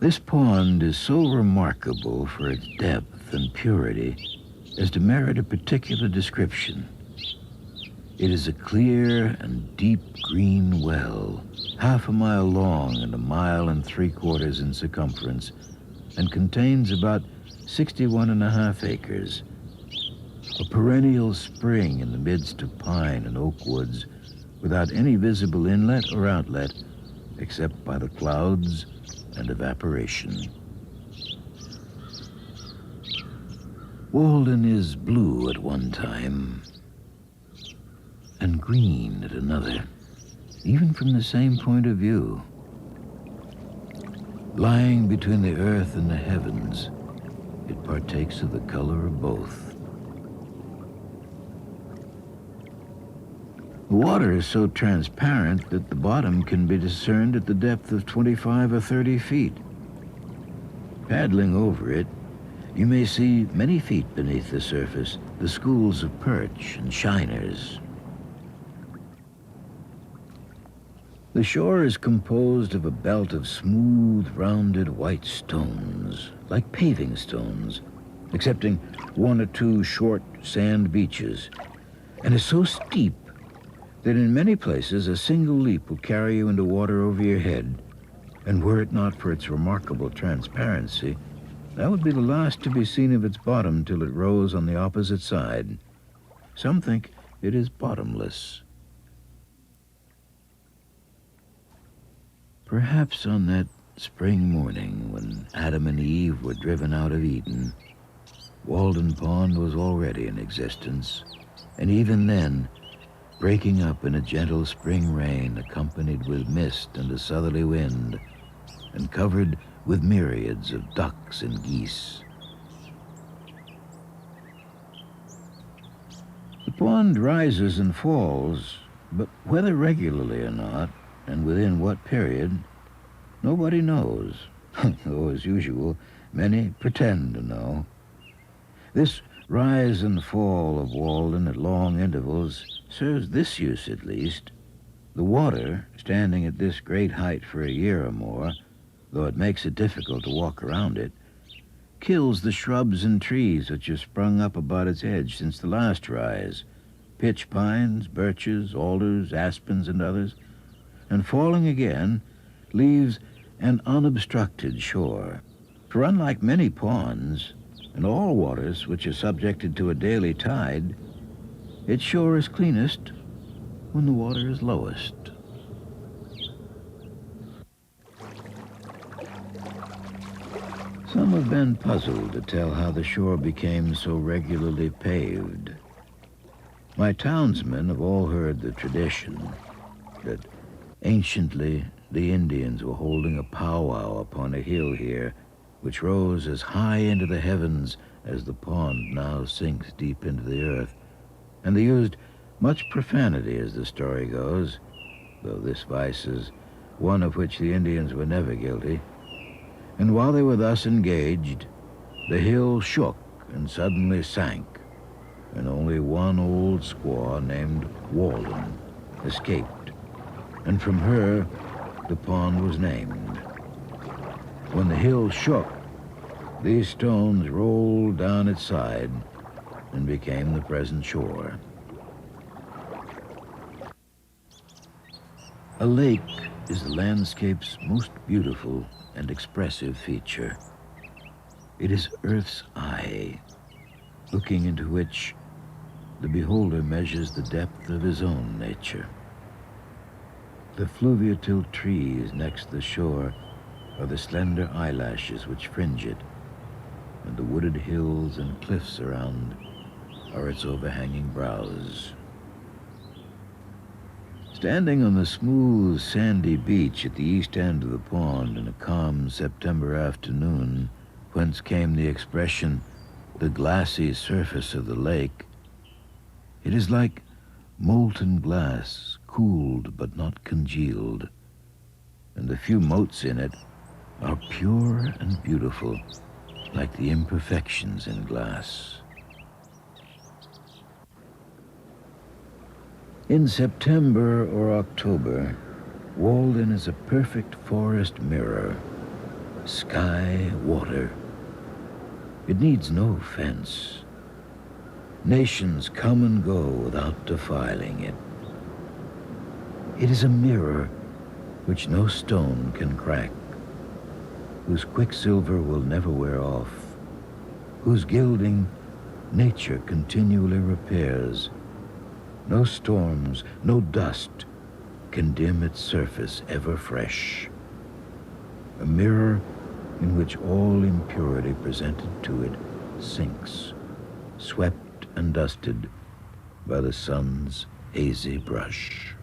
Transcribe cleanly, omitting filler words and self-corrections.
This pond is so remarkable for its depth and purity as to merit a particular description. It is a clear and deep green well, half a mile long and 1.75 miles in circumference, and contains about 61.5 acres. A perennial spring in the midst of pine and oak woods, without any visible inlet or outlet, except by the clouds and evaporation. Walden is blue at one time and green at another, even from the same point of view. Lying between the earth and the heavens, it partakes of the color of both. The water is so transparent that the bottom can be discerned at the depth of 25 or 30 feet. Paddling over it, you may see many feet beneath the surface the schools of perch and shiners. The shore is composed of a belt of smooth, rounded white stones, like paving stones, excepting 1 or 2 short sand beaches, and is so steep that in many places a single leap will carry you into water over your head, and were it not for its remarkable transparency, that would be the last to be seen of its bottom till it rose on the opposite side. Some think it is bottomless. Perhaps on that spring morning when Adam and Eve were driven out of Eden, Walden Pond was already in existence, and even then, breaking up in a gentle spring rain accompanied with mist and a southerly wind, and covered with myriads of ducks and geese. The pond rises and falls, but whether regularly or not, and within what period, nobody knows, though as usual, many pretend to know. This rise and fall of Walden at long intervals serves this use at least. The water, standing at this great height for a year or more, though it makes it difficult to walk around it, kills the shrubs and trees which have sprung up about its edge since the last rise, pitch pines, birches, alders, aspens, and others, and falling again, leaves an unobstructed shore. For unlike many ponds, and all waters which are subjected to a daily tide, its shore is cleanest when the water is lowest. Some have been puzzled to tell how the shore became so regularly paved. My townsmen have all heard the tradition that anciently the Indians were holding a powwow upon a hill here, which rose as high into the heavens as the pond now sinks deep into the earth, and they used much profanity, as the story goes, though this vice is one of which the Indians were never guilty. And while they were thus engaged, the hill shook and suddenly sank, and only one old squaw named Walden escaped, and from her the pond was named. When the hill shook, these stones rolled down its side and became the present shore. A lake is the landscape's most beautiful and expressive feature. It is Earth's eye, looking into which the beholder measures the depth of his own nature. The fluviatile trees next the shore are the slender eyelashes which fringe it, and the wooded hills and cliffs around are its overhanging brows. Standing on the smooth, sandy beach at the east end of the pond in a calm September afternoon, whence came the expression, the glassy surface of the lake, it is like molten glass, cooled but not congealed, and the few motes in it are pure and beautiful, like the imperfections in glass. In September or October, Walden is a perfect forest mirror, sky, water. It needs no fence. Nations come and go without defiling it. It is a mirror which no stone can crack, whose quicksilver will never wear off, whose gilding nature continually repairs. No storms, no dust can dim its surface ever fresh. A mirror in which all impurity presented to it sinks, swept and dusted by the sun's hazy brush.